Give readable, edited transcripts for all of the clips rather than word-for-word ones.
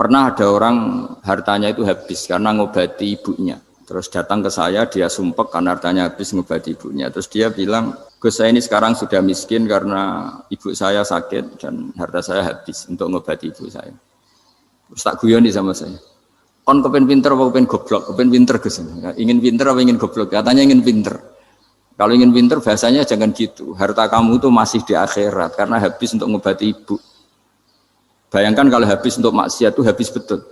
Pernah ada orang hartanya itu habis karena ngobati ibunya. Terus datang ke saya, dia sumpek karena hartanya habis ngobati ibunya. Terus dia bilang, Gus saya ini sekarang sudah miskin karena ibu saya sakit dan harta saya habis untuk ngobati ibu saya. Terus tak guyoni sama saya. Kon kepen pinter apa kepen goblok? Kepen pinter Gus. Ingin pinter apa ingin goblok? Katanya ingin pinter. Kalau ingin pinter bahasanya jangan gitu. Harta kamu itu masih di akhirat karena habis untuk ngobati ibu. Bayangkan kalau habis untuk maksiat itu habis betul.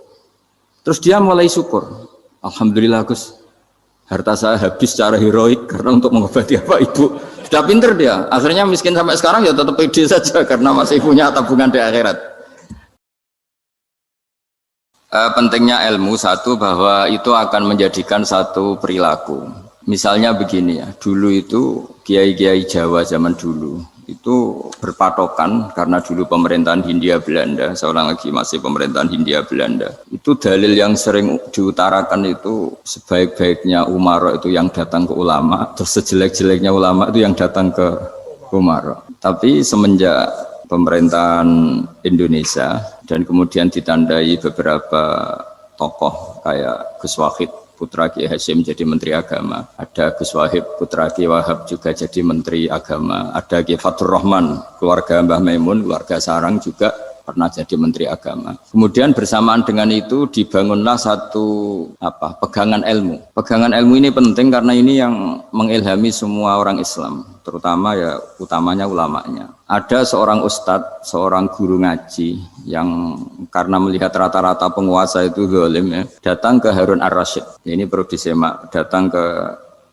Terus dia mulai syukur. Alhamdulillah Gus, harta saya habis secara heroik karena untuk mengobati apa ibu. Sudah pinter dia. Akhirnya miskin sampai sekarang ya tetap pede saja karena masih punya tabungan di akhirat. Pentingnya ilmu satu bahwa itu akan menjadikan satu perilaku. Misalnya begini ya, dulu itu kiai-kiai Jawa zaman dulu itu berpatokan karena dulu pemerintahan Hindia Belanda, seorang lagi masih pemerintahan Hindia Belanda. Itu dalil yang sering diutarakan itu sebaik-baiknya umara itu yang datang ke ulama, terus sejelek-jeleknya ulama itu yang datang ke umara. Tapi semenjak pemerintahan Indonesia dan kemudian ditandai beberapa tokoh kayak Gus Wahid putra Kiai Hasyim jadi Menteri Agama, ada Gus Wahib putra Kiai Wahab juga jadi Menteri Agama, ada Kiai Fatur Rahman keluarga Mbah Maimun, keluarga Sarang juga pernah jadi Menteri Agama. Kemudian bersamaan dengan itu dibangunlah satu pegangan ilmu. Pegangan ilmu ini penting karena ini yang mengilhami semua orang Islam, terutama ya utamanya ulamanya. Ada seorang ustadz, seorang guru ngaji yang karena melihat rata-rata penguasa itu zalim ya, datang ke Harun Ar-Rasyid. Ini perlu disemak, datang ke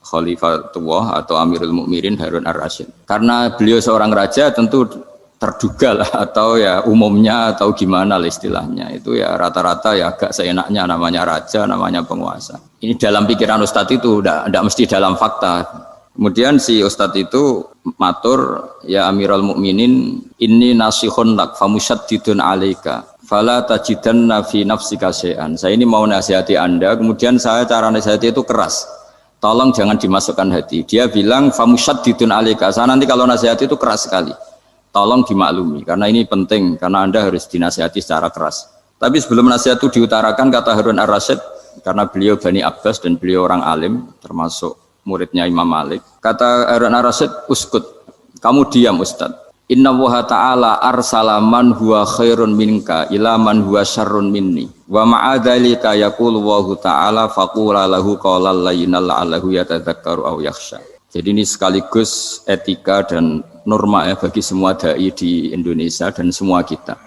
Khalifatullah atau Amirul Mukminin Harun Ar-Rasyid. Karena beliau seorang raja tentu terduga lah atau ya umumnya atau gimana lah istilahnya itu ya rata-rata ya agak seenaknya namanya raja, namanya penguasa. Ini dalam pikiran ustadz itu tidak mesti dalam fakta. Kemudian si ustadz itu matur, ya Amirul Mukminin, inni nasihun lak famusyaddidun alaika fala tajidanna fi nafsika syai'an. Saya ini mau nasihati Anda, kemudian saya cara nasihati itu keras. Tolong jangan dimasukkan hati. Dia bilang famusyaddidun alaika. Saya nanti kalau nasihati itu keras sekali. Tolong dimaklumi karena ini penting karena Anda harus dinasihati secara keras. Tapi sebelum nasihat itu diutarakan kata Harun Ar-Rasyid karena beliau Bani Abbas dan beliau orang alim termasuk muridnya Imam Malik. Kata Harun Ar-Rasyid, uskut, kamu diam Ustaz. Inna Allaha ta'ala arsala man huwa khairun minka ila man huwa syarrun minni. Wa ma'adhalika yaqulu Allahu ta'ala faqula lahu qawlan layyinal la'allahu yatadzakkaru aw yakhsha. Jadi ini sekaligus etika dan norma ya bagi semua dai di Indonesia dan semua kita.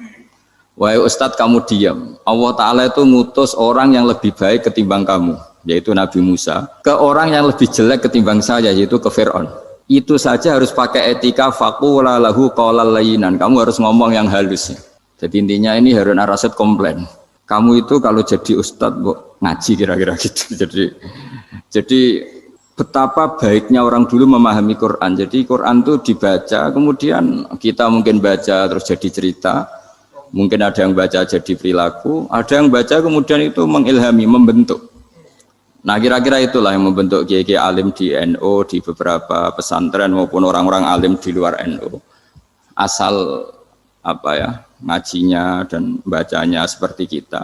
Wahai Ustadz kamu diam. Allah Ta'ala itu ngutus orang yang lebih baik ketimbang kamu, yaitu Nabi Musa, ke orang yang lebih jelek ketimbang saya, yaitu ke Fir'aun. Itu saja harus pakai etika faqula lahu qawlan layyinan. Kamu harus ngomong yang halus. Jadi intinya ini Harun Ar-Rasyid komplain. Kamu itu kalau jadi Ustadz ngaji kira-kira gitu. Jadi betapa baiknya orang dulu memahami Quran. Jadi Quran itu dibaca, kemudian kita mungkin baca terus jadi cerita, mungkin ada yang baca jadi perilaku, ada yang baca kemudian itu mengilhami, membentuk. Nah kira-kira itulah yang membentuk kiai-kiai alim di NU, di beberapa pesantren maupun orang-orang alim di luar NU. Asal ngajinya dan bacanya seperti kita,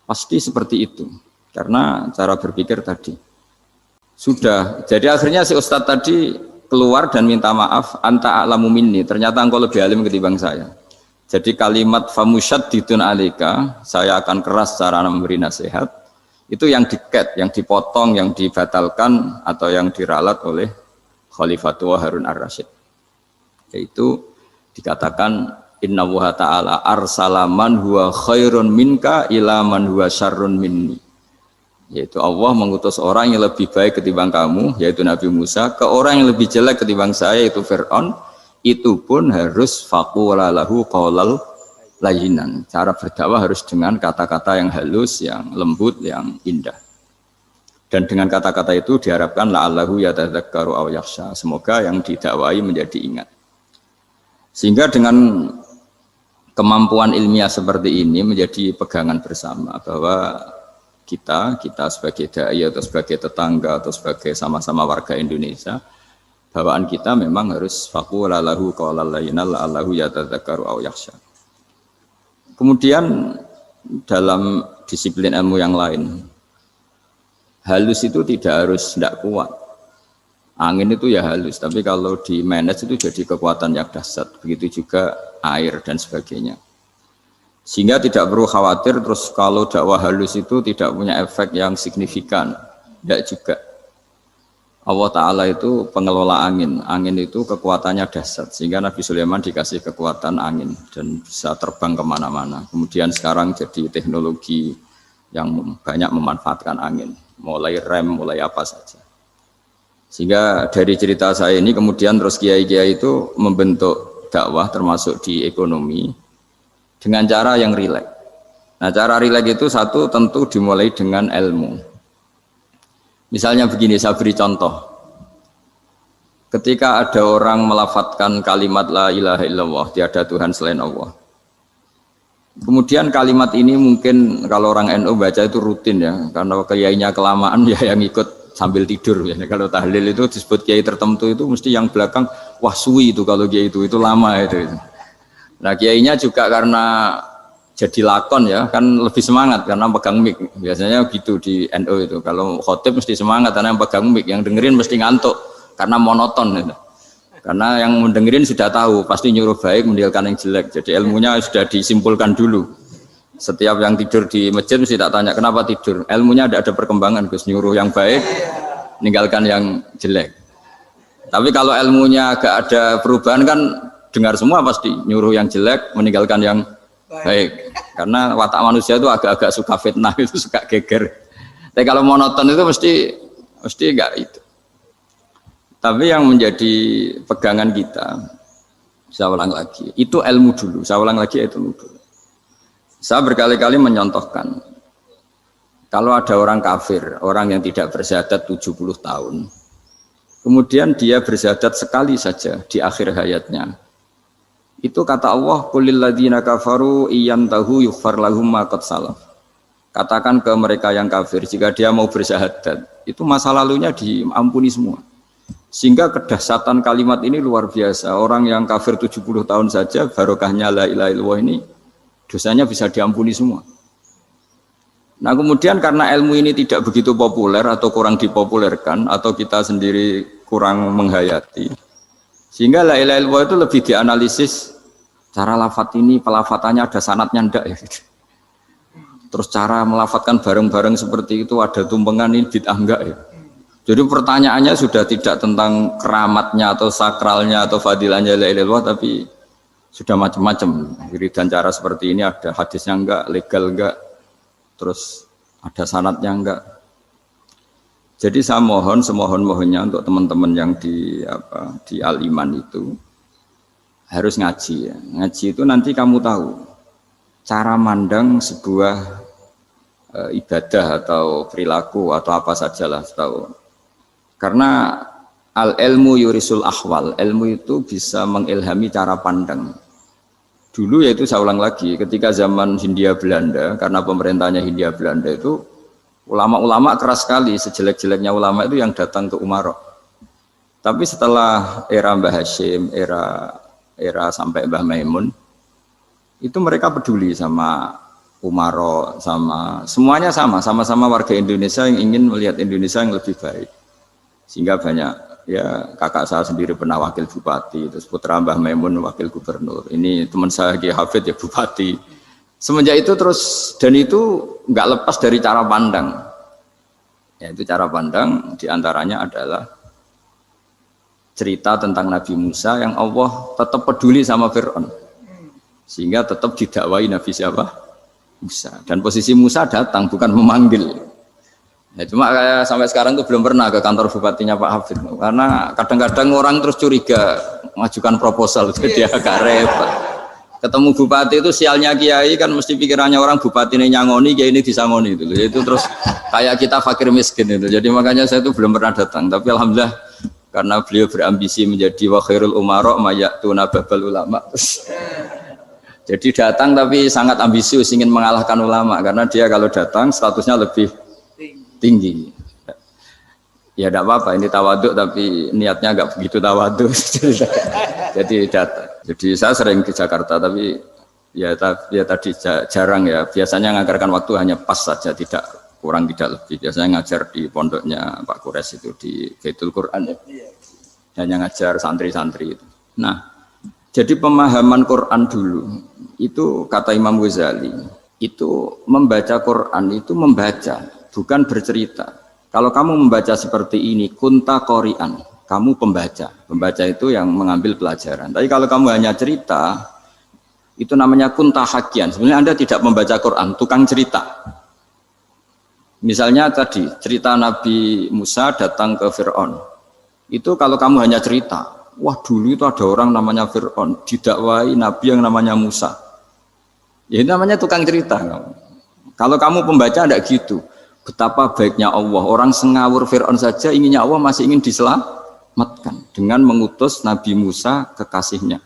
pasti seperti itu. Karena cara berpikir tadi. Sudah, jadi akhirnya si Ustadz tadi keluar dan minta maaf, anta a'lamu minni, ternyata engkau lebih alim ketimbang saya. Jadi kalimat famusyaddidun alaika, saya akan keras cara memberi nasihat, itu yang diket, yang dipotong, yang dibatalkan atau yang diralat oleh Khalifatullah Harun Ar-Rasyid. Yaitu dikatakan inna Allaha ta'ala arsala man huwa khairun minka ila man huwa syarrun minni. Yaitu Allah mengutus orang yang lebih baik ketimbang kamu, yaitu Nabi Musa, ke orang yang lebih jelek ketimbang saya, yaitu Fir'aun. Itu pun harus faqula lahu qawlal layyinan. Cara berdakwah harus dengan kata-kata yang halus, yang lembut, yang indah. Dan dengan kata-kata itu diharapkan la'allahu yatadzakkaru aw yakhsha. Semoga yang didakwai menjadi ingat. Sehingga dengan kemampuan ilmiah seperti ini menjadi pegangan bersama bahwa kita sebagai dai atau sebagai tetangga atau sebagai sama-sama warga Indonesia, bawaan kita memang harus faqula lahu qawlan layyinan la'allahu yatadzakkaru aw yakhsha. Kemudian dalam disiplin ilmu yang lain. Halus itu tidak kuat. Angin itu ya halus, tapi kalau di manage itu jadi kekuatan yang dahsyat. Begitu juga air dan sebagainya. Sehingga tidak perlu khawatir terus kalau dakwah halus itu tidak punya efek yang signifikan. Tidak juga. Allah Ta'ala itu pengelola angin. Angin itu kekuatannya dahsyat. Sehingga Nabi Sulaiman dikasih kekuatan angin dan bisa terbang kemana-mana. Kemudian sekarang jadi teknologi yang banyak memanfaatkan angin. Mulai rem, mulai apa saja. Sehingga dari cerita saya ini kemudian terus kiai-kiai itu membentuk dakwah termasuk di ekonomi dengan cara yang rileks. Nah, cara rileks itu satu tentu dimulai dengan ilmu. Misalnya begini, saya beri contoh. Ketika ada orang melafadzkan kalimat la ilaha illallah, tiada Tuhan selain Allah. Kemudian kalimat ini mungkin kalau orang NU baca itu rutin ya, karena kiainya kelamaan ya yang ikut sambil tidur ya. Kalau tahlil itu disebut kiai tertentu itu mesti yang belakang wah suwi itu kalau kiai itu lama itu. Nah kiainya juga karena jadi lakon ya kan lebih semangat karena pegang mic. Biasanya gitu di NU itu. Kalau khotib mesti semangat karena yang pegang mic, yang dengerin mesti ngantuk karena monoton gitu. Karena yang mendengerin sudah tahu pasti nyuruh baik meninggalkan yang jelek. Jadi ilmunya sudah disimpulkan dulu. Setiap yang tidur di masjid mesti tak tanya kenapa tidur. Ilmunya ada perkembangan Gus, nyuruh yang baik meninggalkan yang jelek. Tapi kalau ilmunya agak ada perubahan kan dengar semua pasti nyuruh yang jelek meninggalkan yang baik. Karena watak manusia itu agak-agak suka fitnah, itu suka geger. Tapi kalau monoton itu mesti enggak itu. Tapi yang menjadi pegangan kita, saya ulang lagi, itu ilmu dulu. Saya ulang lagi itu ilmu dulu. Saya berkali-kali menyontohkan, kalau ada orang kafir, orang yang tidak bersyahadat 70 tahun, kemudian dia bersyahadat sekali saja di akhir hayatnya. Itu kata Allah, qulil ladzina kafaru iyantahu yughfar lahum ma qad salaf. Katakan ke mereka yang kafir, jika dia mau bersyahadat, itu masa lalunya diampuni semua. Sehingga kedahsyatan kalimat ini luar biasa. Orang yang kafir 70 tahun saja barokahnya la ilaha illallah ini dosanya bisa diampuni semua. Nah kemudian karena ilmu ini tidak begitu populer atau kurang dipopulerkan atau kita sendiri kurang menghayati, sehingga la ilaha illallah itu lebih dianalisis cara lafadz ini pelafatannya ada sanadnya ndak ya gitu. Terus cara melafatkan bareng-bareng seperti itu ada tumpengan ini bid'ah enggak ya. Jadi pertanyaannya sudah tidak tentang keramatnya atau sakralnya atau fadilahnya la ilaha illallah, tapi sudah macam-macam. Jadi dan cara seperti ini ada hadisnya enggak, legal enggak, terus ada sanadnya enggak. Jadi saya mohon semohon-mohonnya untuk teman-teman yang di Al-Iman itu harus ngaji ya. Ngaji itu nanti kamu tahu cara mandang sebuah ibadah atau perilaku atau apa sajalah tahu. Karena al-ilmu yurisul ahwal, ilmu itu bisa mengilhami cara pandang. Dulu yaitu saya ulang lagi, ketika zaman Hindia Belanda, karena pemerintahnya Hindia Belanda itu, ulama-ulama keras sekali, sejelek-jeleknya ulama itu yang datang ke Umarok. Tapi setelah era Mbah Hashim, era sampai Mbah Maimun, itu mereka peduli sama Umarok, semuanya sama-sama warga Indonesia yang ingin melihat Indonesia yang lebih baik. Sehingga banyak ya kakak saya sendiri pernah wakil bupati, terus putra Mbah Maimun wakil gubernur. Ini teman saya Ki Hafid ya bupati. Semenjak itu terus dan itu nggak lepas dari cara pandang. Ya itu cara pandang diantaranya adalah cerita tentang Nabi Musa yang Allah tetap peduli sama Fir'aun. Sehingga tetap didakwai Nabi siapa? Musa. Dan posisi Musa datang bukan memanggil. Ya, cuma kayak sampai sekarang tuh belum pernah ke kantor bupatinya Pak Hafid karena kadang-kadang orang terus curiga mengajukan proposal jadi agak repot. Ketemu bupati itu sialnya kiai kan mesti pikirannya orang bupati ini nyangoni kiai ini disangoni itu. Itu terus kayak kita fakir miskin itu. Jadi makanya saya itu belum pernah datang. Tapi alhamdulillah karena beliau berambisi menjadi wa khairul umara mayatuna babal ulama. Jadi datang tapi sangat ambisius ingin mengalahkan ulama karena dia kalau datang statusnya lebih tinggi. Ya tidak apa-apa ini tawaduk tapi niatnya agak begitu tawaduk. Jadi datang. Jadi saya sering ke Jakarta tapi Ya tadi jarang ya. Biasanya mengajarkan waktu hanya pas saja, tidak kurang tidak lebih. Biasanya ngajar di pondoknya Pak Kures itu di Baitul Quran ya. Hanya ngajar santri-santri itu. Nah, jadi pemahaman Quran dulu itu kata Imam Ghazali itu membaca Quran itu membaca, bukan bercerita. Kalau kamu membaca seperti ini, kunta qori'an, kamu pembaca. Pembaca itu yang mengambil pelajaran. Tapi kalau kamu hanya cerita, itu namanya kunta hakian. Sebenarnya Anda tidak membaca Quran, tukang cerita. Misalnya tadi cerita Nabi Musa datang ke Fir'aun. Itu kalau kamu hanya cerita, wah dulu itu ada orang namanya Fir'aun, didakwai Nabi yang namanya Musa. Ya itu namanya tukang cerita. Kalau kamu pembaca tidak gitu. Betapa baiknya Allah, orang sengawur Fir'aun saja inginnya Allah masih ingin diselamatkan dengan mengutus Nabi Musa kekasihnya.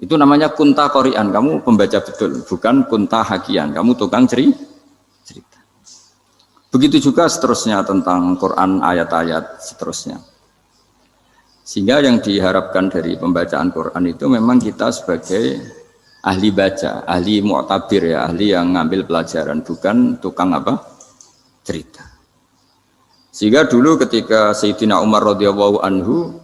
Itu namanya kunta qori'an, kamu pembaca betul, bukan kunta hakian, kamu tukang cerita. Begitu juga seterusnya tentang Quran ayat-ayat seterusnya. Sehingga yang diharapkan dari pembacaan Quran itu memang kita sebagai ahli baca, ahli mu'tabir ya, ahli yang ngambil pelajaran, bukan tukang apa? Cerita. Sehingga dulu ketika Sayyidina Umar radhiyallahu anhu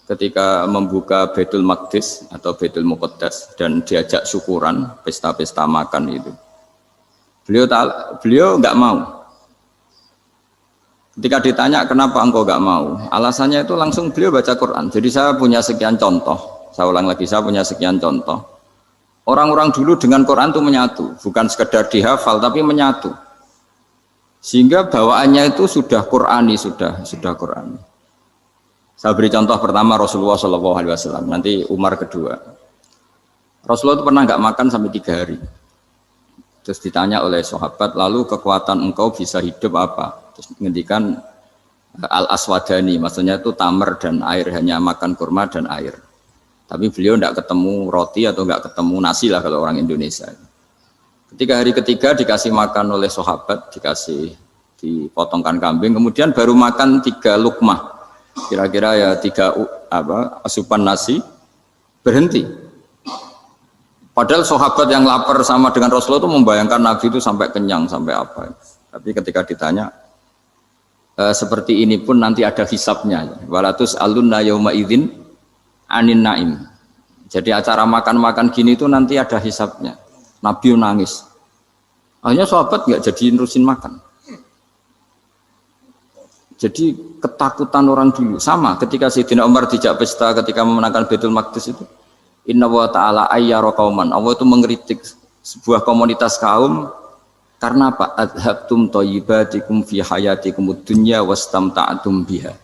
ketika membuka Baitul Maqdis atau Baitul Muqaddas dan diajak syukuran, pesta-pesta makan itu. Beliau enggak mau. Ketika ditanya kenapa engkau enggak mau? Alasannya itu langsung beliau baca Quran. Jadi saya punya sekian contoh. Saya ulang lagi, saya punya sekian contoh. Orang-orang dulu dengan Quran itu menyatu, bukan sekedar dihafal tapi menyatu. Sehingga bawaannya itu sudah Qurani, sudah Qurani. Saya beri contoh pertama Rasulullah SAW, nanti Umar kedua. Rasulullah itu pernah nggak makan sampai 3 hari. Terus ditanya oleh sahabat, lalu kekuatan engkau bisa hidup apa? Terus menghentikan al-aswadani, maksudnya itu tamar dan air, hanya makan kurma dan air. Tapi beliau tidak ketemu roti atau nggak ketemu nasi lah kalau orang Indonesia. Ketika hari ketiga dikasih makan oleh sahabat, dipotongkan kambing, kemudian baru makan 3 lukmah, kira-kira ya 3 asupan nasi, berhenti. Padahal sahabat yang lapar sama dengan Rasulullah itu membayangkan Nabi itu sampai kenyang, sampai apa. Tapi ketika ditanya, seperti ini pun nanti ada hisabnya. Walatus alunna yauma idzin anin naim. Jadi acara makan-makan gini itu nanti ada hisabnya. Nabi nangis. Akhirnya sahabat nggak jadi nerusin makan. Jadi ketakutan orang dulu sama ketika Sayyidina Umar dijak pesta ketika memenangkan Baitul Maqdis itu. Inna wa ta'ala ayyara qauman. Allah itu mengkritik sebuah komunitas kaum karena apa? Adhabtum thayyibatikum fi hayatikum ad-dunya wastamta'tum biha.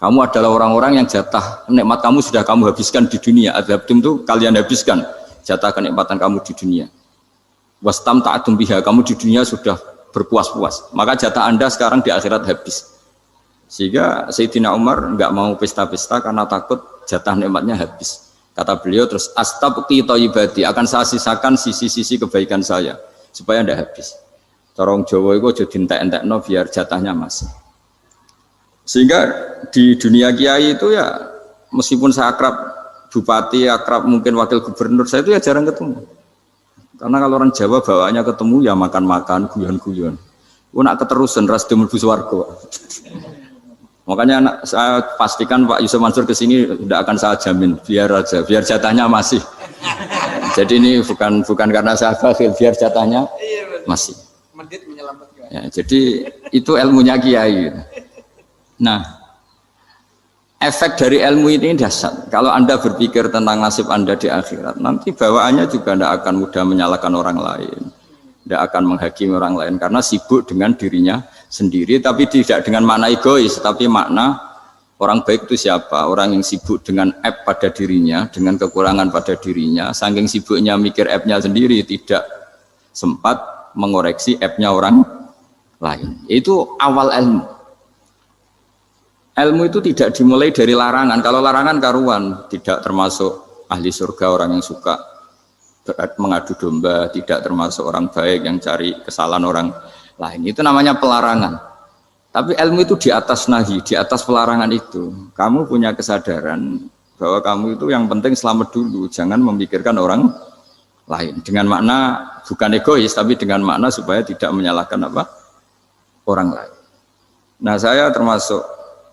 Kamu adalah orang-orang yang jatah nikmat kamu sudah kamu habiskan di dunia. Adhabtum itu kalian habiskan jatah kenikmatan kamu di dunia. Wastamta'tum biha, kamu di dunia sudah berpuas-puas. Maka jatah Anda sekarang di akhirat habis. Sehingga Sayyidina Umar enggak mau pesta-pesta karena takut jatah nikmatnya habis. Kata beliau terus astabqi thayyibati, akan saya sisakan sisi-sisi kebaikan saya supaya tidak habis. Corong Jawa itu aja dientek-entekno biar jatahnya masih. Sehingga di dunia kiai itu ya meskipun saya akrab bupati, akrab mungkin wakil gubernur, saya itu ya jarang ketemu. Karena kalau orang Jawa bawaannya ketemu ya makan-makan, guyon-guyon. Nak keterusan ras mlebu swarga. Makanya saya pastikan Pak Yusuf Mansur kesini tidak akan saya jamin, biar aja, biar jatahnya masih. Jadi ini bukan karena saya bakhil, biar jatahnya masih. Ya, jadi itu ilmunya kiai. Nah, efek dari ilmu ini dahsyat. Kalau Anda berpikir tentang nasib Anda di akhirat, nanti bawaannya juga tidak akan mudah menyalahkan orang lain, tidak akan menghakimi orang lain karena sibuk dengan dirinya sendiri, tapi tidak dengan makna egois, tapi makna orang baik itu siapa? Orang yang sibuk dengan aib pada dirinya, dengan kekurangan pada dirinya, saking sibuknya mikir aibnya sendiri, tidak sempat mengoreksi aibnya orang lain. Itu awal ilmu. Ilmu itu tidak dimulai dari larangan. Kalau larangan karuan, tidak termasuk ahli surga orang yang suka mengadu domba, tidak termasuk orang baik yang cari kesalahan orang lain. Itu namanya pelarangan. Tapi ilmu itu di atas nahi, di atas pelarangan itu. Kamu punya kesadaran bahwa kamu itu yang penting selamat dulu, jangan memikirkan orang lain. Dengan makna bukan egois, tapi dengan makna supaya tidak menyalahkan orang lain. Nah, saya termasuk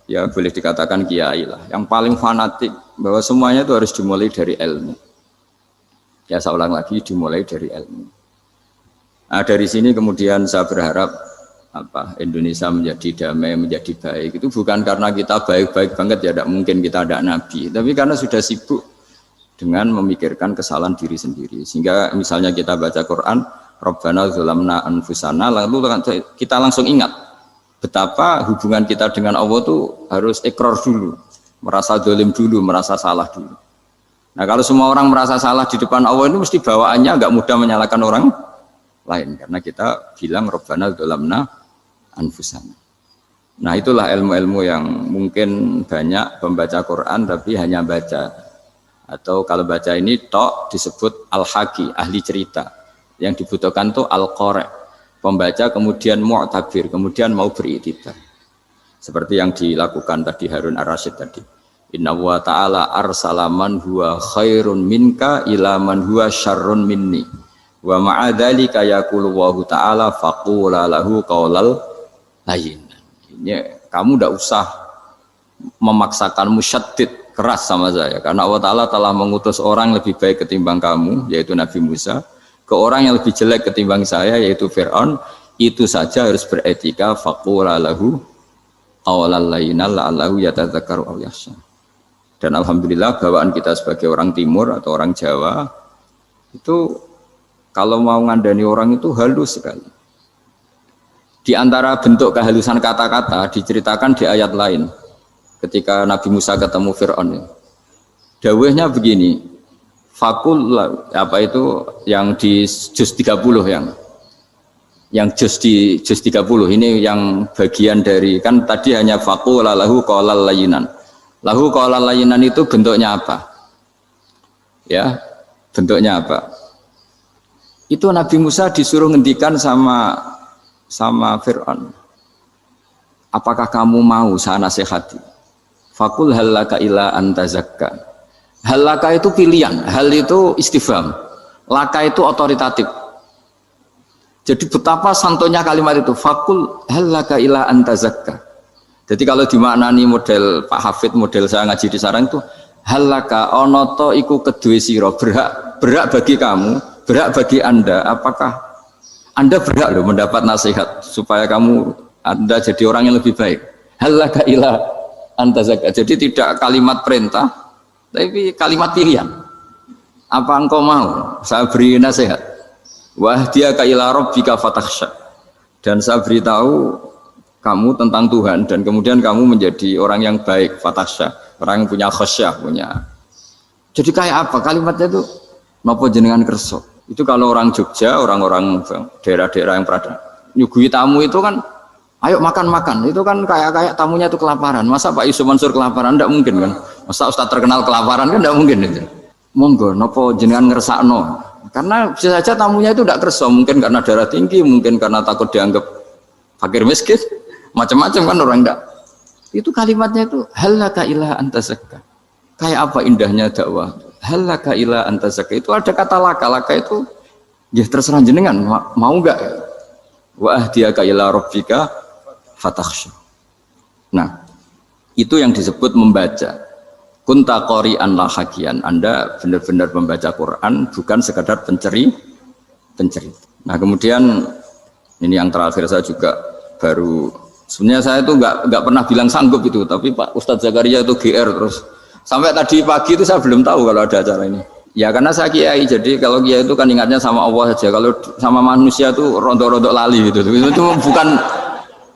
ya boleh dikatakan kiai lah, yang paling fanatik bahwa semuanya itu harus dimulai dari ilmu. Ya saya ulang lagi, dimulai dari ilmu. Nah, dari sini kemudian saya berharap Indonesia menjadi damai, menjadi baik. Itu bukan karena kita baik-baik banget, ya tidak mungkin kita ada nabi, tapi karena sudah sibuk dengan memikirkan kesalahan diri sendiri. Sehingga misalnya kita baca Quran, Rabbana dzalamna anfusana, lalu kita langsung ingat betapa hubungan kita dengan Allah itu harus ikrar dulu, merasa dolim dulu, merasa salah dulu. Nah, kalau semua orang merasa salah di depan Allah ini mesti bawaannya agak mudah menyalahkan orang lain, karena kita bilang Rabbana dzalamna anfusana. Nah, itulah ilmu-ilmu yang mungkin banyak pembaca Quran tapi hanya baca, atau kalau baca ini tok disebut al-haqi, ahli cerita. Yang dibutuhkan tuh al-qari', pembaca kemudian mu'tabir, kemudian mau beriktibar. Seperti yang dilakukan tadi Harun ar-Rasyid tadi. Inna wa ta'ala arsala man huwa khairun minka ila man huwa syarrun minni. Wa ma'adzalika yaqulu wa ta'ala faqula lahu qaulal layyin. Ini kamu tidak usah memaksakan musyaddid keras sama saya, karena Allah Ta'ala telah mengutus orang lebih baik ketimbang kamu, yaitu Nabi Musa, ke orang yang lebih jelek ketimbang saya, yaitu Fir'aun. Itu saja harus beretika, faqula lahu qaulal layyinan la'allahu yatadzakkaru aw yakhsha. Dan alhamdulillah bawaan kita sebagai orang Timur atau orang Jawa itu kalau mau ngandani orang itu halus sekali. Di antara bentuk kehalusan kata-kata diceritakan di ayat lain. Ketika Nabi Musa ketemu Fir'aun, dawuhnya begini, fakul yang di juz 30 yang juz di juz 30 ini yang bagian dari, kan tadi hanya fakul lahu qaulal layyinan. Lahu qaulal layyinan itu bentuknya apa? Ya, bentuknya apa? Itu Nabi Musa disuruh ngendikan sama Fir'aun. Apakah kamu mau saya nasihati? Fakul halaka ila antazakka. Halaka itu pilihan, hal itu istifham, laka itu otoritatif. Jadi betapa santonya kalimat itu, fakul halaka ila antazakka. Jadi kalau dimaknani model Pak Hafid, model saya ngaji di sarang itu, halaka onoto iku kedue sira, berhak bagi kamu, berhak bagi Anda, apakah Anda berhak loh mendapat nasihat supaya Anda jadi orang yang lebih baik. Halaka ila antazakka. Jadi tidak kalimat perintah, tapi kalimat pilihan. Apa engkau mau saya beri nasihat? Wahdiyaka ila rabbika fatakhsha. Dan saya beritahu kamu tentang Tuhan, dan kemudian kamu menjadi orang yang baik, fatakhsha, orang yang punya khasyah, punya. Jadi kayak apa kalimatnya itu? Napa jenengan kerso? Itu kalau orang Jogja, orang-orang daerah-daerah yang pada nyugui tamu itu kan, ayo makan-makan, itu kan kayak tamunya itu kelaparan. Masa Pak Yusuf Mansur kelaparan? Tidak mungkin kan. Masa Ustadz terkenal kelaparan kan? Tidak mungkin itu. Monggo, nopo jenengan ngersakno. Karena bisa saja tamunya itu tidak kerso, mungkin karena darah tinggi, mungkin karena takut dianggap fakir miskin, macam-macam kan orang tidak. Itu kalimatnya itu halaka ila antazakka. Kayak apa indahnya dakwah. Halaka ila antazakka. Itu ada kata laka itu ya terserah jenengan, mau enggak? Wa ahdiyaka ila rabbika fatakhsha. Nah, itu yang disebut membaca. Kunta qari'an la hakian. Anda benar-benar membaca Quran, bukan sekadar pencerita. Nah, kemudian ini yang terakhir saya juga baru, sebenarnya saya itu enggak pernah bilang sanggup itu, tapi Pak Ustadz Zakaria itu GR terus. Sampai tadi pagi itu saya belum tahu kalau ada acara ini. Ya karena saya kiai, jadi kalau kiai itu kan ingatnya sama Allah saja. Kalau sama manusia itu rontok-rontok lali gitu. Itu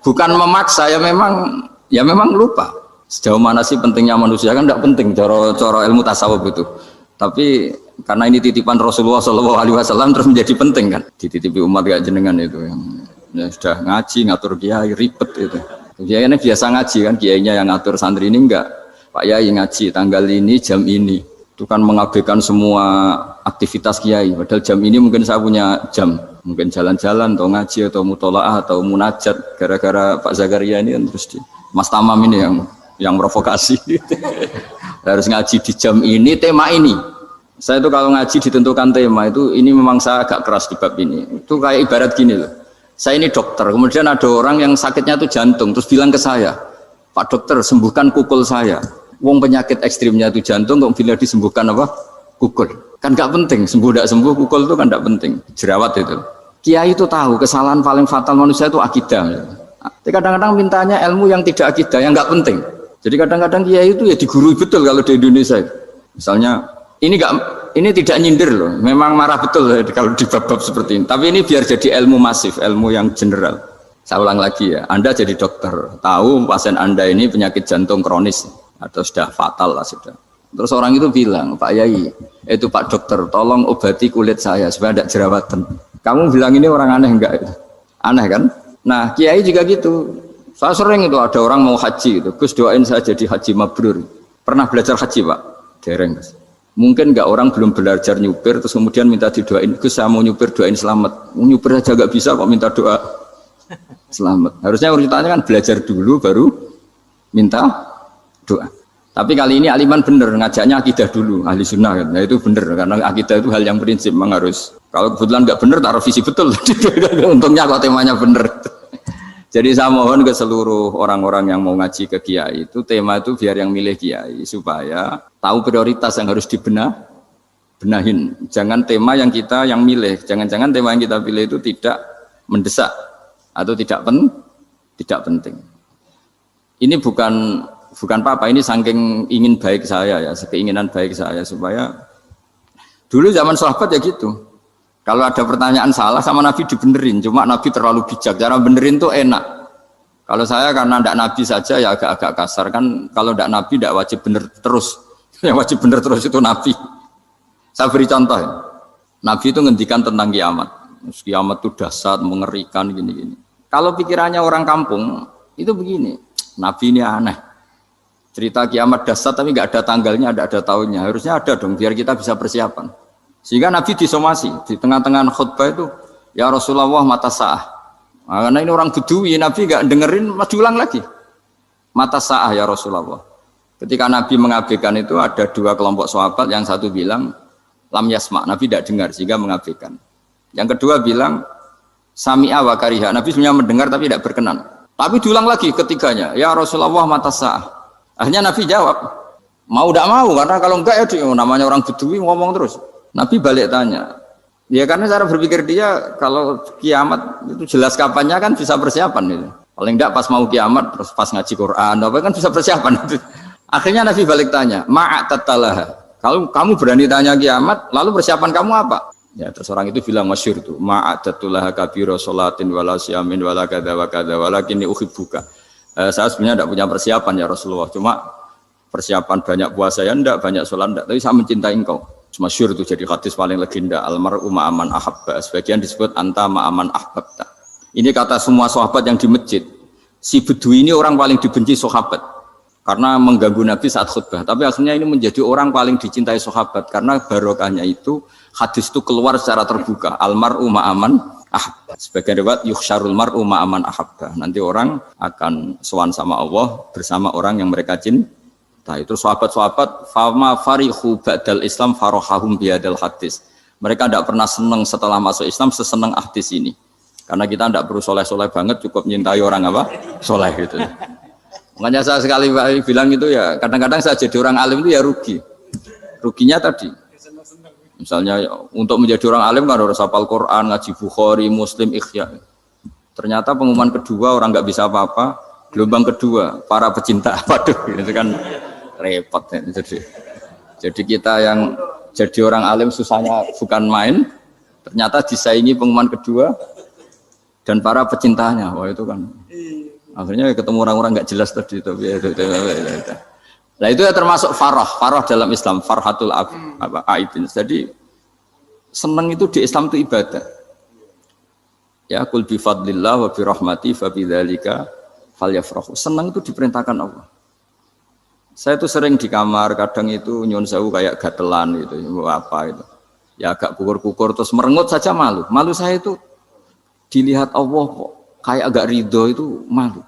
bukan memaksa, ya memang lupa. Sejauh mana sih pentingnya manusia, kan tidak penting coro ilmu tasawuf itu. Tapi karena ini titipan Rasulullah SAW terus menjadi penting kan. Dititipi umat gak jenengan itu yang ya sudah ngaji ngatur kiai ribet itu. Kiai ini biasa ngaji kan, kiainya yang ngatur, santri ini enggak. Pak Yai ngaji tanggal ini jam ini. Itu kan mengabaikan semua aktivitas kiai. Padahal jam ini mungkin saya punya jam, mungkin jalan-jalan atau ngaji atau mutolaah atau munajat. Gara-gara Pak Zakaria ini kan terus Mas Tamam ini yang provokasi. harus ngaji di jam ini, tema ini. Saya itu kalau ngaji ditentukan tema itu, ini memang saya agak keras di bab ini. Itu kayak ibarat gini loh. Saya ini dokter, kemudian ada orang yang sakitnya itu jantung, terus bilang ke saya, Pak dokter sembuhkan kukul saya. Wong penyakit ekstrimnya itu jantung, kok bila disembuhkan apa? Kukul. Kan gak penting, sembuh tidak sembuh, kukul itu kan gak penting. Jerawat itu. Kiai itu tahu kesalahan paling fatal manusia itu akidah. Tapi kadang-kadang mintanya ilmu yang tidak akidah, yang gak penting. Jadi kadang-kadang kiai itu ya digurui betul kalau di Indonesia. Misalnya ini tidak nyindir loh, memang marah betul kalau di bab-bab seperti ini. Tapi ini biar jadi ilmu masif, ilmu yang general. Saya ulang lagi ya, Anda jadi dokter, tahu pasien Anda ini penyakit jantung kronis atau sudah fatal lah sudah. Terus orang itu bilang, Pak Yai, itu Pak dokter, tolong obati kulit saya supaya tidak jerawatan. Kamu bilang ini orang aneh enggak? Aneh kan? Nah, kiai juga gitu. Saya sering itu ada orang mau haji gitu, Gus doain saya jadi haji mabrur. Pernah belajar haji Pak? Dereng Gus. Mungkin enggak orang belum belajar nyupir terus kemudian minta didoain, Gus saya mau nyupir doain selamat. Mau nyupir aja enggak bisa kok minta doa selamat. Harusnya urutannya kan belajar dulu baru minta doa. Tapi kali ini aliman bener ngajaknya akidah dulu, ahli sunnah kan. Nah itu bener karena akidah itu hal yang prinsip memang harus. Kalau kebetulan enggak bener taruh visi betul. Untungnya kok temanya bener. Jadi saya mohon ke seluruh orang-orang yang mau ngaji ke kiai itu tema itu biar yang milih kiai supaya tahu prioritas yang harus benahin. Jangan tema yang kita yang milih, jangan-jangan tema yang kita pilih itu tidak mendesak atau tidak penting. Ini bukan apa, ini saking ingin baik saya ya, keinginan baik saya supaya dulu zaman sahabat ya gitu. Kalau ada pertanyaan salah sama Nabi dibenerin, cuma Nabi terlalu bijak. Cara benerin tuh enak. Kalau saya karena tidak Nabi saja ya agak-agak kasar kan. Kalau tidak Nabi tidak wajib bener terus. Yang wajib bener terus itu Nabi. Saya beri contoh ya. Nabi itu ngendikan tentang kiamat. Kiamat itu dahsyat, mengerikan gini-gini. Kalau pikirannya orang kampung itu begini. Nabi ini aneh. Cerita kiamat dahsyat tapi nggak ada tanggalnya, ada tahunnya. Harusnya ada dong biar kita bisa persiapan. Sehingga Nabi disomasi di tengah-tengah khutbah itu, ya Rasulullah mata sa'ah. Nah, karena ini orang Bedui, Nabi nggak dengerin, masih ulang lagi. Mata sa'ah ya Rasulullah. Ketika Nabi mengabaikan itu ada dua kelompok sahabat, yang satu bilang lam yasma, Nabi tidak dengar sehingga mengabaikan. Yang kedua bilang sami'a wa kariha, Nabi sebenarnya mendengar tapi tidak berkenan. Tapi diulang lagi ketiganya, ya Rasulullah mata sa'ah. Akhirnya Nabi jawab, mau tidak mau, karena kalau enggak ya namanya orang Bedui ngomong terus. Nabi balik tanya, ya karena cara berpikir dia kalau kiamat itu jelas kapannya kan bisa persiapan itu. Paling enggak pas mau kiamat terus pas ngaji Quran apa kan bisa persiapan itu. Akhirnya Nabi balik tanya, ma'atatalah. Kalau kamu berani tanya kiamat, lalu persiapan kamu apa? Ya terus orang itu bilang masyhur itu, ma'atatalah kabira sholatin wala siyamin wala kadza wa kadza walakinni uhibbuka. Saya sebenarnya tidak punya persiapan ya Rasulullah, cuma persiapan banyak puasa ya enggak, banyak sholat enggak, tapi saya mencintai engkau. Masyhur itu jadi hadis paling legenda, almar'u ma'aman ahabba, sebagian disebut anta ma'aman ahbabta. Ini kata semua sahabat yang di masjid. Si Bedui ini orang paling dibenci sahabat karena mengganggu Nabi saat khutbah, tapi akhirnya ini menjadi orang paling dicintai sahabat karena barokahnya itu hadis itu keluar secara terbuka, almar'u ma'aman ahabba. Sebagian riwayat yuhsyarul mar'u ma'aman ahabba. Nanti orang akan sowan sama Allah bersama orang yang mereka cintai. Nah, itu sahabat-sahabat fama farihu ba'dal Islam farahahum bihadal hadis. Mereka tidak pernah senang setelah masuk Islam sesenang hadis ini. Karena kita tidak perlu soleh-soleh banget, cukup menyintai orang apa? Soleh gitu. Makanya saya sekali bilang itu ya, kadang-kadang saya jadi orang alim itu ya rugi. Ruginya tadi. Misalnya untuk menjadi orang alim kan harus hafal Quran, ngaji Bukhari, Muslim, Ikhya. Ternyata pengumuman kedua orang nggak bisa apa-apa. Gelombang kedua para pecinta, waduh itu kan repot ya. Jadi kita yang jadi orang alim susahnya bukan main, ternyata disaingi pengumuman kedua dan para pecintanya. Wah itu kan akhirnya ketemu orang-orang nggak jelas tadi itu. Nah itu ya termasuk farah dalam Islam, farhatul aibin. Jadi senang itu di Islam itu ibadah. Ya kul bi fadlillah wa bi rahmati fa bidzalika falyafrahu. Senang itu diperintahkan Allah. Saya itu sering di kamar, kadang itu nyun sewu kayak gatelan gitu, apa itu. Ya agak kukur-kukur terus merengut saja malu. Malu saya itu dilihat Allah kok kayak agak ridho itu malu.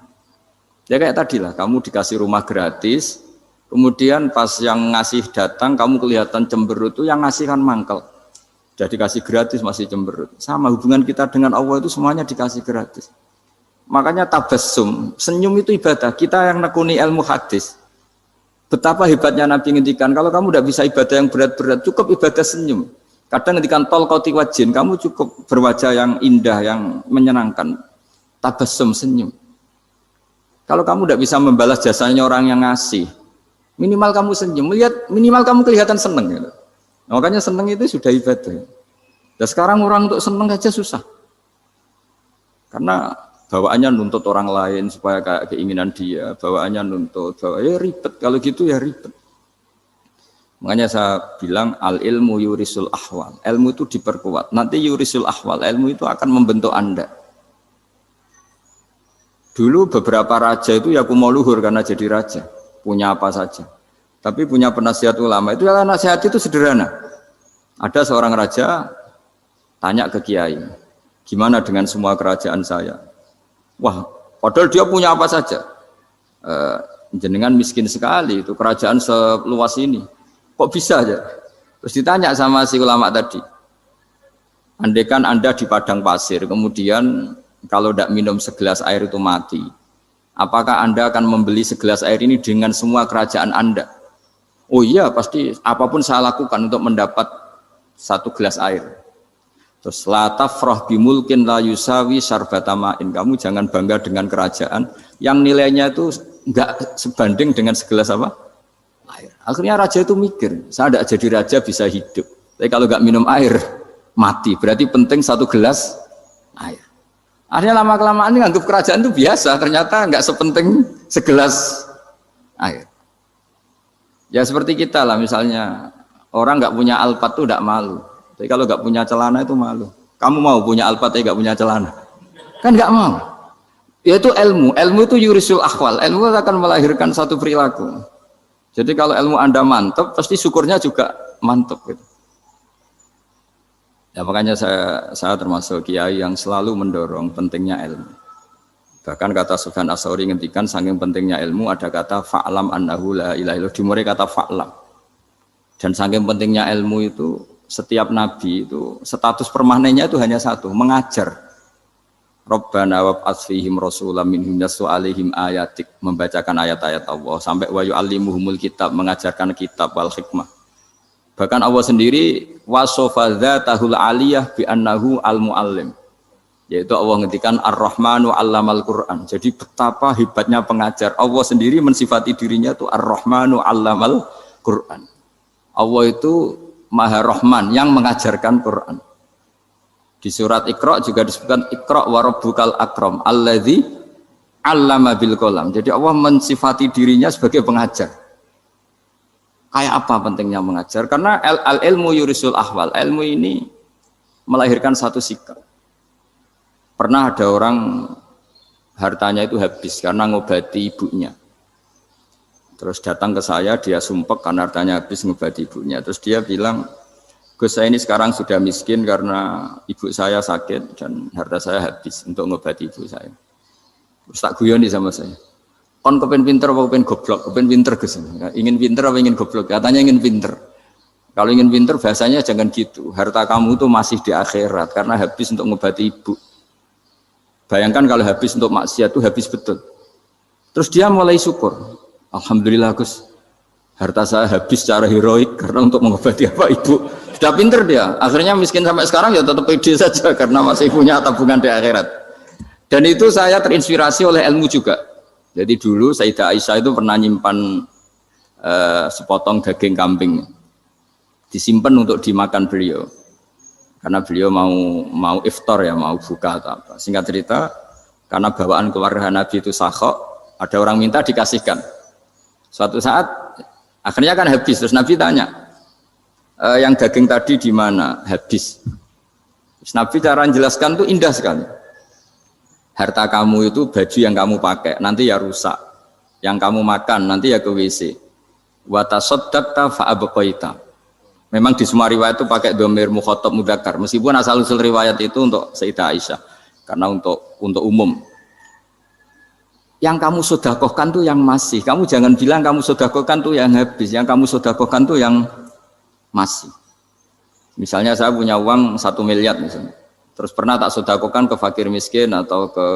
Ya kayak tadi lah, kamu dikasih rumah gratis, Kemudian pas yang ngasih datang, kamu kelihatan cemberut, itu yang ngasih kan mangkel. Jadi dikasih gratis masih cemberut. Sama hubungan kita dengan Allah itu semuanya dikasih gratis. Makanya tabassum, senyum itu ibadah. Kita yang nekuni ilmu hadis. Betapa hebatnya Nabi ngendikan, kalau kamu tidak bisa ibadah yang berat-berat, cukup ibadah senyum. Kadang ngendikan tol qati wajhin, kamu cukup berwajah yang indah, yang menyenangkan. Tabassum, senyum. Kalau kamu tidak bisa membalas jasanya orang yang ngasih, minimal kamu senyum, minimal kamu kelihatan seneng gitu. Nah, makanya seneng itu sudah ibadah. Dan sekarang orang untuk seneng aja susah. Karena bawaannya nuntut orang lain supaya kayak keinginan dia, bawaannya nuntut, ya ribet. Kalau gitu ya ribet. Makanya saya bilang al ilmu yurisul ahwal. Ilmu itu diperkuat. Nanti yurisul ahwal, ilmu itu akan membentuk Anda. Dulu beberapa raja itu ya kumoluhur karena jadi raja. Punya apa saja, tapi punya penasihat ulama itu ya nasihat itu sederhana. Ada seorang raja tanya ke kiai, gimana dengan semua kerajaan saya? Wah, padahal dia punya apa saja. Jenengan miskin sekali, itu kerajaan seluas ini, kok bisa aja? Terus ditanya sama si ulama tadi, andaikan Anda di padang pasir, kemudian kalau tidak minum segelas air itu mati. Apakah Anda akan membeli segelas air ini dengan semua kerajaan Anda? Oh iya, pasti apapun saya lakukan untuk mendapat satu gelas air. Terus la tafrah bimulkin la yusawi syarbatama'in. Kamu jangan bangga dengan kerajaan yang nilainya itu enggak sebanding dengan segelas apa? Air. Akhirnya raja itu mikir, saya tidak jadi raja bisa hidup. Tapi kalau enggak minum air, mati. Berarti penting satu gelas air. Akhirnya lama-kelamaan ini nganggap kerajaan itu biasa, ternyata nggak sepenting segelas air. Ya seperti kita lah, misalnya orang nggak punya alpat tuh nggak malu, tapi kalau nggak punya celana itu malu. Kamu mau punya alpat tapi nggak punya celana? Kan nggak mau. Yaitu ilmu itu yurisul ahwal, ilmu akan melahirkan satu perilaku. Jadi kalau ilmu Anda mantap, pasti syukurnya juga mantap gitu. Ya makanya saya termasuk kiai yang selalu mendorong pentingnya ilmu. Bahkan kata Sufyan Ats-Tsauri ngendikan saking pentingnya ilmu ada kata fa'lam annahu la ilaha illallah, dimulai kata fa'lam. Dan saking pentingnya ilmu itu setiap nabi itu status permanennya itu hanya satu, mengajar. Rabbana wab'ats fihim rasulam minhum yatlu 'alaihim ayatik, membacakan ayat-ayat Allah sampai wa yu'allimuhumul kitab, mengajarkan kitab wal hikmah. Bahkan Allah sendiri wasofa dzatahul aliyah bi annahu al-muallim. Yaitu Allah ngendikan Ar-Rahmanu 'allamal Qur'an. Jadi betapa hebatnya pengajar. Allah sendiri mensifati dirinya itu Ar-Rahmanu 'allamal Qur'an. Allah itu Maha Rahman yang mengajarkan Quran. Di surat Iqra juga disebutkan Iqra wa rabbukal akram alladzi 'allama bil qalam. Jadi Allah mensifati dirinya sebagai pengajar. Kayak apa pentingnya mengajar? Karena al-ilmu yurisul ahwal. Ilmu ini melahirkan satu sikap. Pernah ada orang hartanya itu habis karena ngobati ibunya. Terus datang ke saya, dia sumpek karena hartanya habis ngobati ibunya. Terus dia bilang, Gus saya ini sekarang sudah miskin karena ibu saya sakit dan harta saya habis untuk ngobati ibu saya. Terus tak guyoni sama saya. Kon kepen pinter apa kepen goblok? Kepen pinter Gus. Ingin pinter apa ingin goblok? Katanya ingin pinter. Kalau ingin pinter bahasanya jangan gitu. Harta kamu itu masih di akhirat karena habis untuk ngobati ibu. Bayangkan kalau habis untuk maksiat itu habis betul. Terus dia mulai syukur. Alhamdulillah Gus. Harta saya habis secara heroik karena untuk mengobati apa ibu. Sudah pinter dia. Akhirnya miskin sampai sekarang ya tetap pede saja karena masih punya tabungan di akhirat. Dan itu saya terinspirasi oleh ilmu juga. Jadi dulu Sayyidah Aisyah itu pernah nyimpan sepotong daging kambing, disimpan untuk dimakan beliau, karena beliau mau iftar ya, mau buka atau apa. Singkat cerita, karena bawaan keluarga Nabi itu sakhok, ada orang minta dikasihkan. Suatu saat akhirnya kan habis, terus Nabi tanya, yang daging tadi di mana? Habis. Terus Nabi cara menjelaskan itu indah sekali. Harta kamu itu baju yang kamu pakai nanti ya rusak, yang kamu makan nanti ya ke WC. Wa tasaddaqta fa abqaita. Memang di semua riwayat itu pakai dhamir mukhatab mudzakkar, meskipun asal usul riwayat itu untuk Sayyidah Aisyah karena untuk umum. yang kamu sodakohkan tuh yang masih. Kamu jangan bilang kamu sodakohkan tuh yang habis. Yang kamu sodakohkan tuh yang masih. Misalnya saya punya uang 1 miliar misalnya. Terus pernah tak sodakohkan ke fakir miskin atau ke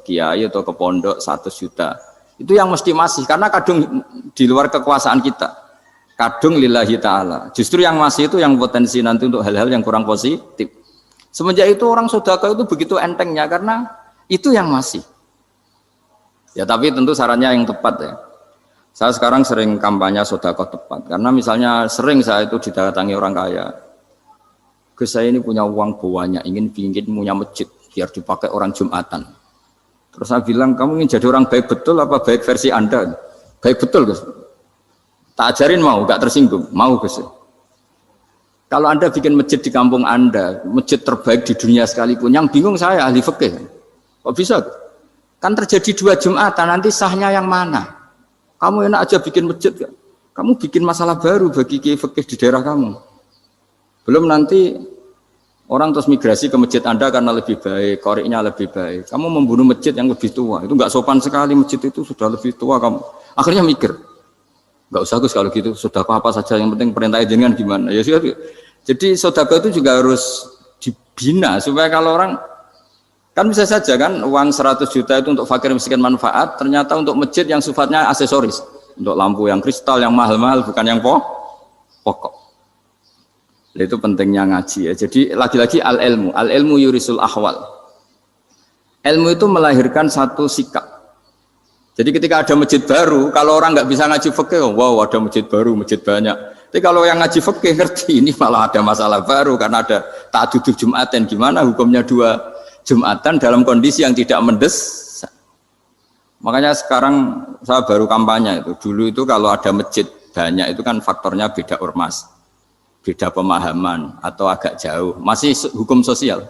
kiai atau ke pondok 100 juta. Itu yang mesti masih. Karena kadung di luar kekuasaan kita. Kadung lillahi ta'ala. Justru yang masih itu yang potensi nanti untuk hal-hal yang kurang positif. Semenjak itu orang sodakoh itu begitu entengnya. Karena itu yang masih. Ya tapi tentu sarannya yang tepat ya. Saya sekarang sering kampanye sedekah tepat karena misalnya sering saya itu didatangi orang kaya. Gus saya ini punya uang banyak, ingin punya masjid biar dipakai orang Jumatan. Terus saya bilang kamu ingin jadi orang baik betul apa baik versi Anda? Baik betul Gus. Tak ajarin mau, gak tersinggung, mau Gus. Kalau Anda bikin masjid di kampung Anda, masjid terbaik di dunia sekalipun, yang bingung saya ahli fikih. Kok bisa? Kan terjadi 2 Jumatan, nanti sahnya yang mana? Kamu enak aja bikin masjid, kan? Kamu bikin masalah baru bagi kiai fikih di daerah kamu. Belum nanti orang terus migrasi ke masjid Anda karena lebih baik, koriknya lebih baik. Kamu membunuh masjid yang lebih tua, itu nggak sopan sekali, masjid itu sudah lebih tua kamu. Akhirnya mikir, nggak usah Gus kalau gitu, sedekah apa saja, yang penting perintah jenengan gimana. Ya sudah. Jadi sedekah itu juga harus dibina supaya kalau orang kan bisa saja kan uang 100 juta itu untuk fakir miskin manfaat, ternyata untuk masjid yang sifatnya aksesoris, untuk lampu yang kristal yang mahal-mahal bukan yang pokok. Itu pentingnya ngaji ya. Jadi lagi-lagi al ilmu yurisul ahwal. Ilmu itu melahirkan satu sikap. Jadi ketika ada masjid baru, kalau orang nggak bisa ngaji fikih, wow ada masjid baru, masjid banyak. Tapi kalau yang ngaji fikih ngerti ini malah ada masalah baru karena ada ta'adudul Jum'atan, gimana hukumnya 2 Jumatan dalam kondisi yang tidak mendesak. Makanya sekarang saya baru kampanye itu. Dulu itu kalau ada masjid banyak itu kan faktornya beda ormas, beda pemahaman atau agak jauh. Masih hukum sosial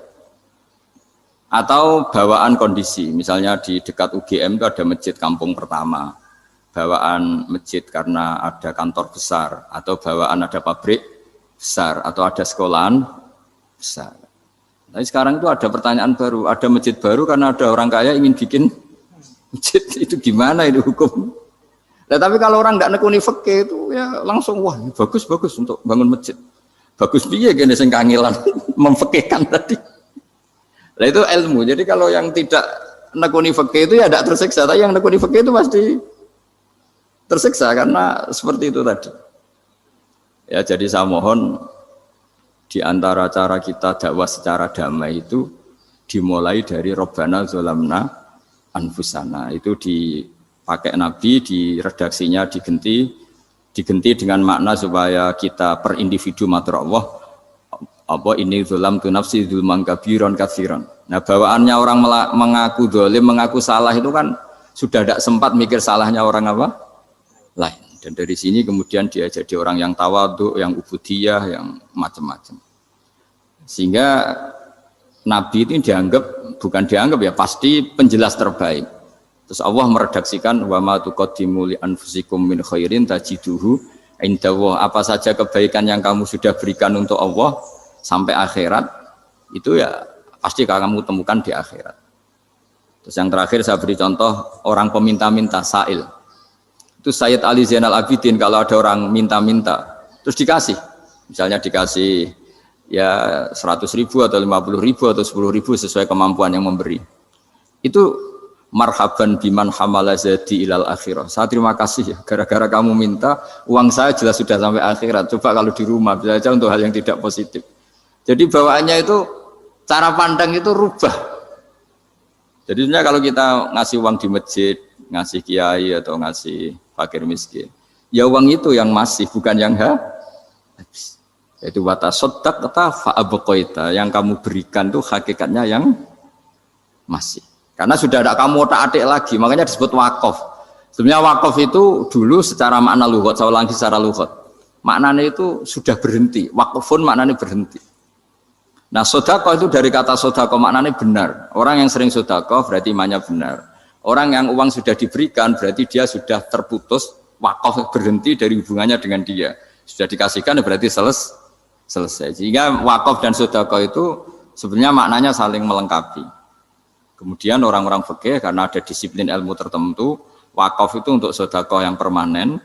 atau bawaan kondisi. Misalnya di dekat UGM itu ada masjid kampung pertama. Bawaan masjid karena ada kantor besar atau bawaan ada pabrik besar atau ada sekolahan besar. Tapi sekarang itu ada pertanyaan baru, ada masjid baru karena ada orang kaya ingin bikin masjid, itu gimana itu hukum? Nah, tapi kalau orang nggak nekuni fikih itu ya langsung wah bagus untuk bangun masjid. Bagus piye gene sing kangelan memfikihkan tadi. Nah itu ilmu. Jadi kalau yang tidak nekuni fikih itu ya tidak tersiksa, tapi yang nekuni fikih itu pasti tersiksa karena seperti itu tadi. Ya jadi saya mohon di antara cara kita dakwah secara damai itu dimulai dari Robbana Zolamna Anfusana. Itu dipakai Nabi, di redaksinya digenti dengan makna supaya kita per individu matur Allah apa ini zolam tu nafsi zulman kabiron katsiran. Nah bawaannya orang mengaku zalim, mengaku salah itu kan sudah tidak sempat mikir salahnya orang apa lain. Dan dari sini kemudian dia jadi orang yang tawadhu, yang ubudiyah, yang macam-macam. Sehingga Nabi itu bukan dianggap ya, pasti penjelas terbaik. Terus Allah meredaksikan wa ma tuqaddimu li anfusikum min khairin tajiduhu indallah. Apa saja kebaikan yang kamu sudah berikan untuk Allah sampai akhirat, itu ya pasti kamu temukan di akhirat. Terus yang terakhir saya beri contoh orang peminta-minta, sa'il. Itu Sayyid Ali Zainal Abidin kalau ada orang minta-minta terus dikasih, misalnya dikasih ya 100.000 atau 50.000 atau 10.000 sesuai kemampuan yang memberi, itu marhaban biman hamala zadi ilal akhirah. Saya terima kasih ya, gara-gara kamu minta uang saya jelas sudah sampai akhirat. Coba kalau di rumah bisa saja untuk hal yang tidak positif. Jadi bawaannya itu cara pandang itu rubah. Jadi sebenarnya kalau kita ngasih uang di masjid, ngasih kiai atau ngasih fakir miskin, ya uang itu yang masih, bukan yang habis. Itu watasodak kata fa'abqaita, yang kamu berikan tuh hakikatnya yang masih. Karena sudah ada kamu otak-atik lagi, makanya disebut wakaf. Sebenarnya wakaf itu dulu secara makna lughat, saya ulangi secara lughat. Maknanya itu sudah berhenti, wakafun maknanya berhenti. Nah sedekah itu dari kata sedekah maknanya benar. Orang yang sering sedekah berarti imannya benar. Orang yang uang sudah diberikan berarti dia sudah terputus, wakaf berhenti dari hubungannya dengan dia. Sudah dikasihkan berarti selesai. Sehingga wakaf dan sedekah itu sebenarnya maknanya saling melengkapi. Kemudian orang-orang fikih karena ada disiplin ilmu tertentu, wakaf itu untuk sedekah yang permanen,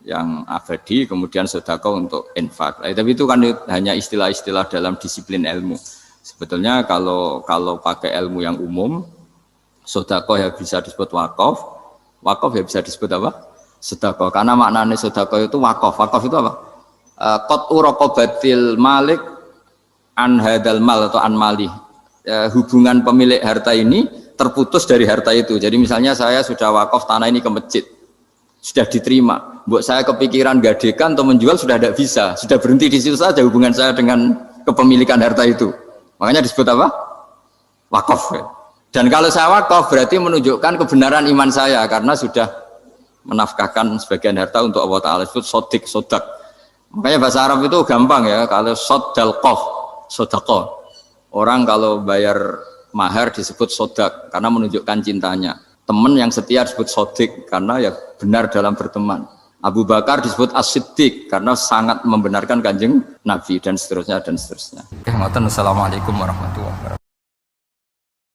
yang abadi, kemudian sedekah untuk infak. Tapi itu kan hanya istilah-istilah dalam disiplin ilmu. Sebetulnya kalau pakai ilmu yang umum, sedekah ya bisa disebut wakaf, wakaf ya bisa disebut apa? Sedekah. Karena maknanya sedekah itu wakaf. Wakaf itu apa? Qat'u raqabatil malik an hadal mal atau an mali. Hubungan pemilik harta ini terputus dari harta itu. Jadi misalnya saya sudah wakaf tanah ini ke masjid, sudah diterima. Buat saya kepikiran gadekan atau menjual sudah tidak bisa, sudah berhenti di situ saja hubungan saya dengan kepemilikan harta itu. Makanya disebut apa? Wakaf. Dan kalau saya wakaf berarti menunjukkan kebenaran iman saya karena sudah menafkahkan sebagian harta untuk Allah Ta'ala. Disebut sodik, sodak. Makanya bahasa Arab itu gampang ya. Kalau sodalqoh, sodaqoh. Orang kalau bayar mahar disebut sodak karena menunjukkan cintanya. Teman yang setia disebut sodik karena ya benar dalam berteman. Abu Bakar disebut as-siddiq karena sangat membenarkan kanjeng Nabi dan seterusnya dan seterusnya. Assalamualaikum warahmatullahi wabarakatuh.